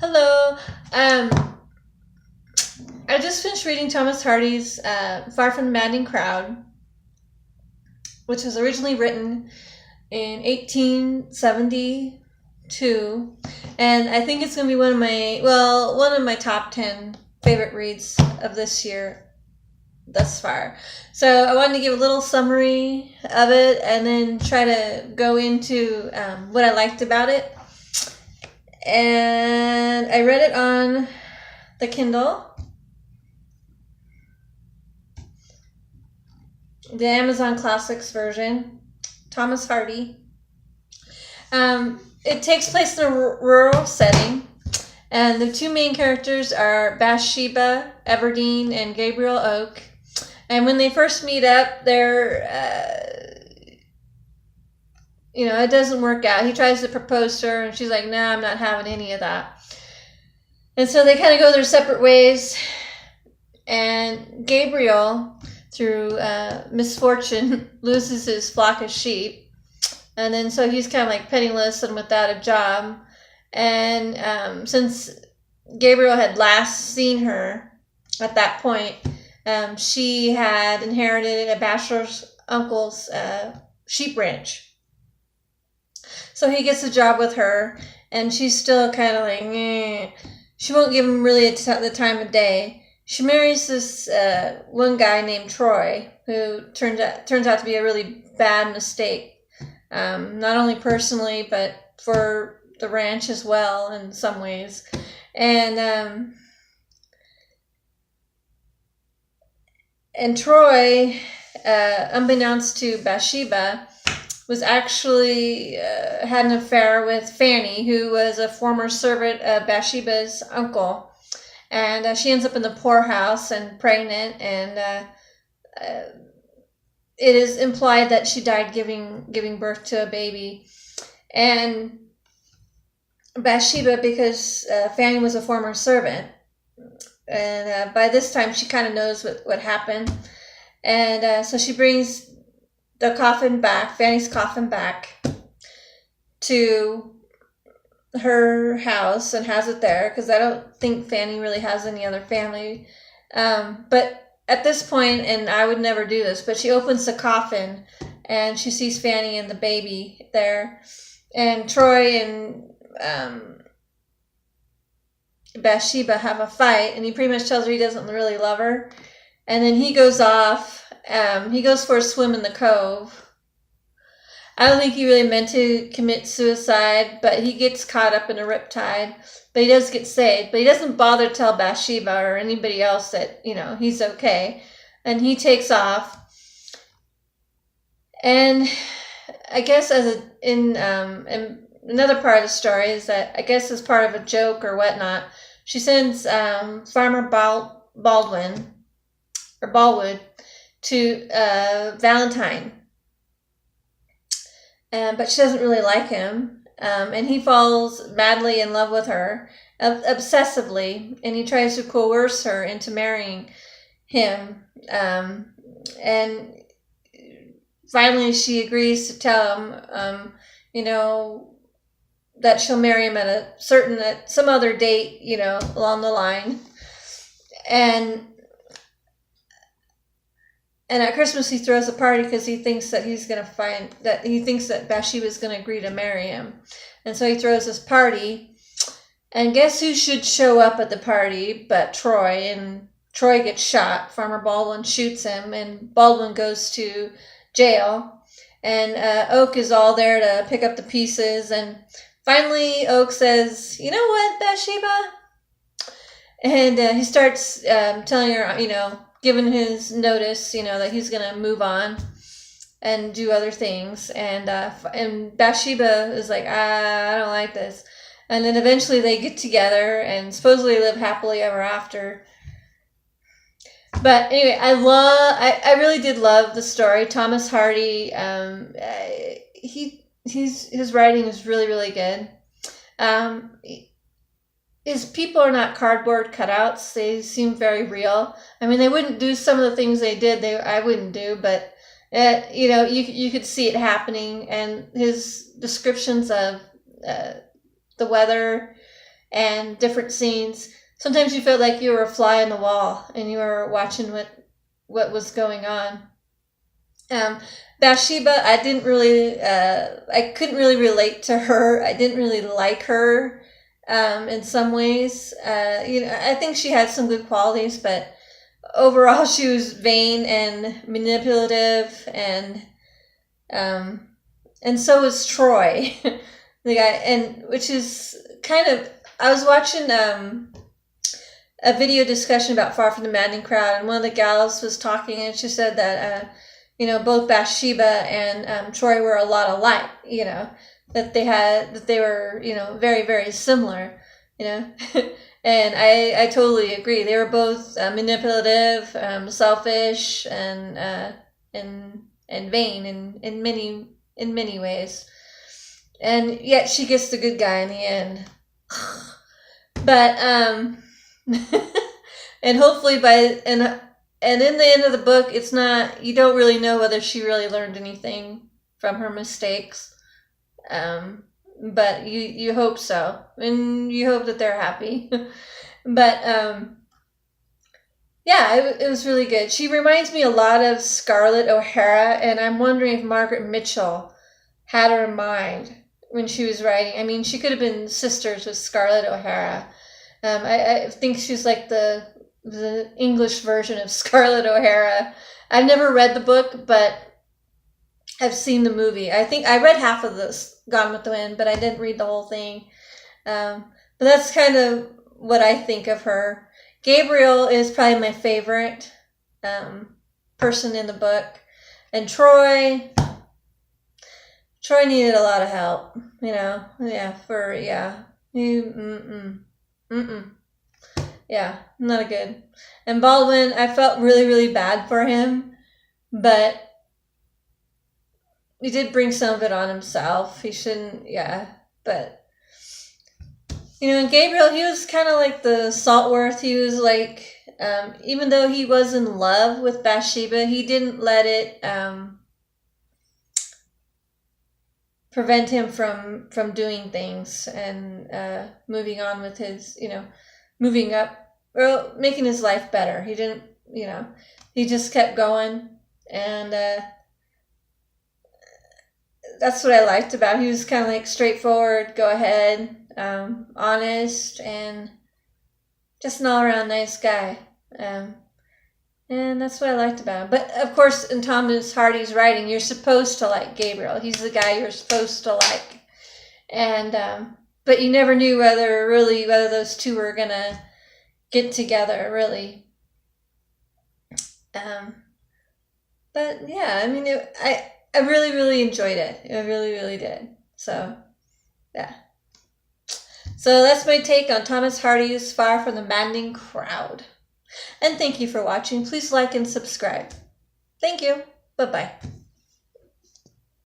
Hello. I just finished reading Thomas Hardy's Far from the Maddening Crowd, which was originally written in 1872, and I think it's going to be one of my top 10 favorite reads of this year thus far. So I wanted to give a little summary of it and then try to go into what I liked about it. And I read it on the Kindle, the Amazon Classics version, Thomas Hardy. It takes place in a rural setting, and the two main characters are Bathsheba Everdeen and Gabriel Oak. And when they first meet up, it doesn't work out. He tries to propose to her, and she's like, "No, I'm not having any of that." And so they kind of go their separate ways. And Gabriel, through misfortune, loses his flock of sheep. And then so he's kind of like penniless and without a job. And since Gabriel had last seen her at that point, she had inherited a bachelor's uncle's sheep ranch. So he gets a job with her, and she's still kind of like, she won't give him really the time of day. She marries this one guy named Troy, who turns out to be a really bad mistake, not only personally, but for the ranch as well in some ways. And Troy, unbeknownst to Bathsheba, was actually had an affair with Fanny, who was a former servant of Bathsheba's uncle. And she ends up in the poorhouse and pregnant, and it is implied that she died giving birth to a baby. And Bathsheba, because Fanny was a former servant, and by this time she kind of knows what happened. And so she brings the coffin back, Fanny's coffin back, to her house and has it there, because I don't think Fanny really has any other family. But at this point, and I would never do this, but she opens the coffin and she sees Fanny and the baby there. And Troy and Bathsheba have a fight, and he pretty much tells her he doesn't really love her. And then he goes off. He goes for a swim in the cove. I don't think he really meant to commit suicide, but he gets caught up in a riptide. But he does get saved. But he doesn't bother to tell Bathsheba or anybody else that, he's okay. And he takes off. And I guess in another part of the story is that, I guess as part of a joke or whatnot, she sends Farmer Baldwood to Valentine. But she doesn't really like him. And he falls madly in love with her, obsessively, and he tries to coerce her into marrying him. And finally she agrees to tell him, that she'll marry him at some other date, along the line. And at Christmas he throws a party because he thinks that that Bathsheba is going to agree to marry him. And so he throws this party, and guess who should show up at the party but Troy? And Troy gets shot. Farmer Baldwin shoots him, and Baldwin goes to jail. And Oak is all there to pick up the pieces. And finally Oak says, "You know what, Bathsheba?" And he starts telling her, given his notice, that he's going to move on and do other things. And Bathsheba is like, I don't like this. And then eventually they get together and supposedly live happily ever after. But anyway, I really did love the story. Thomas Hardy, his writing is really, really good. His people are not cardboard cutouts. They seem very real. I mean, they wouldn't do some of the things they did. I wouldn't do, but you could see it happening. And his descriptions of the weather and different scenes. Sometimes you felt like you were a fly on the wall and you were watching what was going on. Bathsheba, I couldn't really relate to her. I didn't really like her in some ways. I think she had some good qualities, but overall she was vain and manipulative, and so was Troy, the guy, and which is kind of. I was watching a video discussion about Far From the Maddening Crowd, and one of the gals was talking, and she said that both Bathsheba and Troy were a lot alike. That they were very, very similar. And I totally agree. They were both manipulative, selfish, and vain in many ways. And yet she gets the good guy in the end. But and hopefully and in the end of the book, it's not, you don't really know whether she really learned anything from her mistakes. But you hope so, and you hope that they're happy. But yeah, it was really good. She reminds me a lot of Scarlett O'Hara, and I'm wondering if Margaret Mitchell had her in mind when she was writing. I mean, she could have been sisters with Scarlett O'Hara. I think she's like the English version of Scarlett O'Hara. I've never read the book, but I've seen the movie. I think I read half of this Gone with the Wind, but I didn't read the whole thing. But that's kind of what I think of her. Gabriel is probably my favorite person in the book. And Troy needed a lot of help, Yeah, not good. And Baldwin, I felt really, really bad for him, but he did bring some of it on himself. He shouldn't, but and Gabriel, he was kind of like the Saltworth. He was like, even though he was in love with Bathsheba, he didn't let it prevent him from doing things and moving on with his, moving up, or making his life better. He didn't, he just kept going, and that's what I liked about him. He was kind of like straightforward, go ahead, honest, and just an all-around nice guy. And that's what I liked about him. But of course, in Thomas Hardy's writing, you're supposed to like Gabriel. He's the guy you're supposed to like. And but you never knew whether those two were gonna get together, really. But yeah, I mean, I really, really enjoyed it. I really, really did. So, yeah. So that's my take on Thomas Hardy's Far From the Maddening Crowd. And thank you for watching. Please like and subscribe. Thank you. Bye-bye.